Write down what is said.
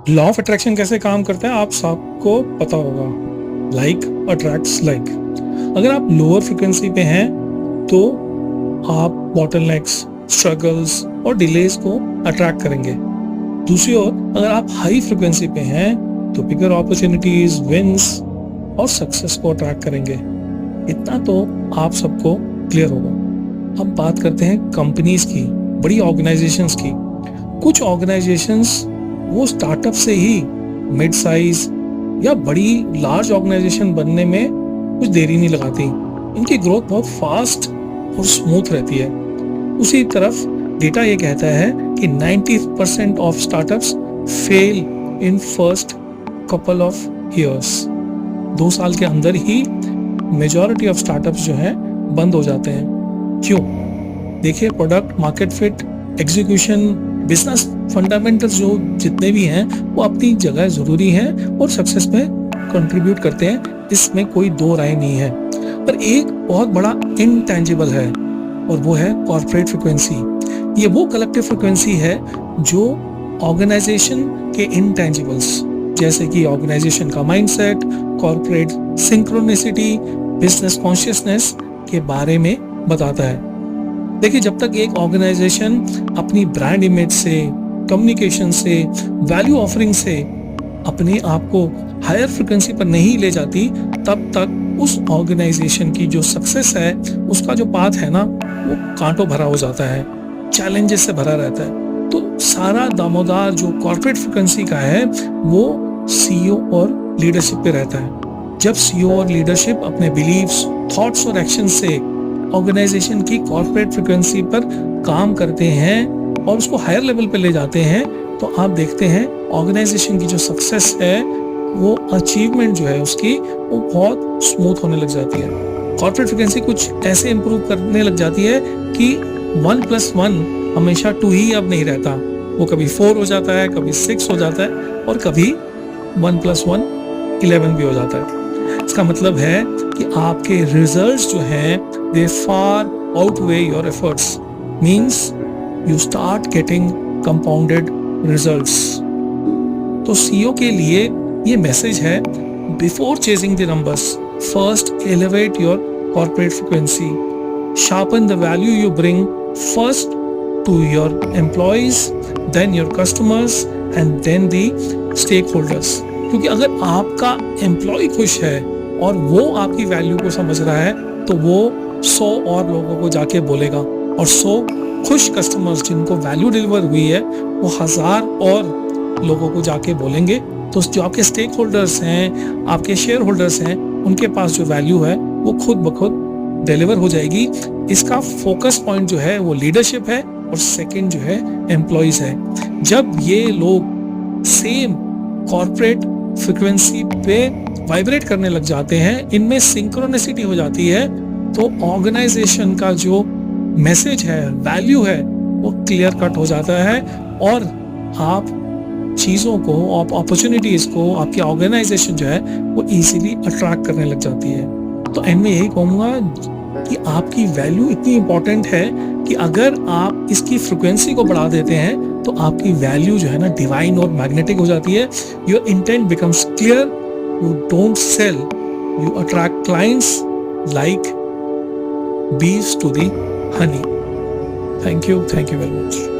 Law of attraction कैसे काम करता है आप सबको पता होगा। Like attracts like. अगर आप लोअर फ्रिक्वेंसी पे हैं तो आप बॉटलनेक्स, स्ट्रगल्स और डिलेज को अट्रैक्ट करेंगे। दूसरी ओर अगर आप हाई फ्रिक्वेंसी पे हैं तो बिगर अपॉर्चुनिटीज, विंस और सक्सेस को अट्रैक्ट करेंगे। इतना तो आप सबको क्लियर होगा। अब बात करते हैं कंपनीज की, बड़ी ऑर्गेनाइजेशंस की। कुछ ऑर्गेनाइजेशंस वो स्टार्टअप से ही मिड साइज या बड़ी लार्ज ऑर्गेनाइजेशन बनने में कुछ देरी नहीं लगाती। इनकी ग्रोथ बहुत फास्ट और स्मूथ रहती है। उसी तरफ डेटा ये कहता है कि 90% of startups fail in first couple of years. 2 साल के अंदर ही मेजॉरिटी ऑफ स्टार्टअप्स जो है बंद हो जाते हैं। क्यों? देखिए, product market fit, execution, business fundamentals जो जितने भी हैं वो अपनी जगह जरूरी हैं और सक्सेस में कंट्रीब्यूट करते हैं, इसमें कोई दो राय नहीं है। पर एक बहुत बड़ा इनटेंजिबल है और वो है कॉर्पोरेट फ्रिक्वेंसी। ये वो कलेक्टिव फ्रिक्वेंसी है जो ऑर्गेनाइजेशन के इनटेंजिबल्स जैसे कि ऑर्गेनाइजेशन का mindset, corporate synchronicity, business consciousness के बारे में बताता है। देखिए, जब तक एक ऑर्गेनाइजेशन अपनी ब्रांड इमेज से, कम्युनिकेशन से, वैल्यू ऑफरिंग से अपने आप को हायर फ्रिक्वेंसी पर नहीं ले जाती, तब तक उस ऑर्गेनाइजेशन की जो सक्सेस है उसका जो पाथ है ना वो कांटों भरा हो जाता है, चैलेंजेस से भरा रहता है। तो सारा दामोदार जो कॉर्पोरेट फ्रिक्वेंसी का है वो सीईओ और लीडरशिप पे रहता है। जब सीईओ और लीडरशिप अपने बिलीव्स, थॉट्स और एक्शन से ऑर्गेनाइजेशन की कॉर्पोरेट फ्रिक्वेंसी पर काम करते हैं और उसको हायर लेवल पे ले जाते हैं, तो आप देखते हैं ऑर्गेनाइजेशन की जो सक्सेस है वो अचीवमेंट जो है उसकी वो बहुत स्मूथ होने लग जाती है। कॉर्पोरेट फ्रिक्वेंसी कुछ ऐसे इंप्रूव करने लग जाती है कि 1+1 हमेशा 2 ही अब नहीं रहता, वो कभी 4 हो जाता है, कभी 6 हो जाता है और कभी 1+1 11 भी हो जाता है। इसका मतलब है कि आपके रिजल्ट्स जो हैं they far outweigh your efforts, means you start getting compounded results। तो सीईओ के लिए ये मैसेज है, before chasing the numbers, first elevate your corporate frequency, sharpen the value you bring first to your employees, then your customers and then the stakeholders। क्योंकि अगर आपका employ खुश है और वो आपकी वैल्यू को समझ रहा है तो वो 100 और लोगों को जाके बोलेगा और 100 खुश कस्टमर्स जिनको वैल्यू डिलीवर हुई है वो 1000 और लोगों को जाके बोलेंगे। तो जो आपके स्टेक होल्डर्स हैं, आपके शेयर होल्डर्स हैं, उनके पास जो वैल्यू है वो खुद ब खुद डिलीवर हो जाएगी। इसका फोकस पॉइंट जो है वो लीडरशिप है और सेकंड जो है एम्प्लॉइज है। जब ये लोग सेम कॉर्पोरेट फ्रिक्वेंसी पे वाइब्रेट करने लग जाते हैं, इनमें सिंक्रोनिसिटी हो जाती है, तो ऑर्गेनाइजेशन का जो मैसेज है, वैल्यू है, वो क्लियर कट हो जाता है और आप चीज़ों को, आप अपॉर्चुनिटीज़ को, आपकी ऑर्गेनाइजेशन जो है वो इजीली अट्रैक्ट करने लग जाती है। तो एंड में यही कहूँगा कि आपकी वैल्यू इतनी इंपॉर्टेंट है कि अगर आप इसकी फ्रिक्वेंसी को बढ़ा देते हैं तो आपकी वैल्यू जो है ना डिवाइन और मैग्नेटिक हो जाती है। Your intent becomes clear, you don't sell, you attract clients like bees to the honey। Thank you very much।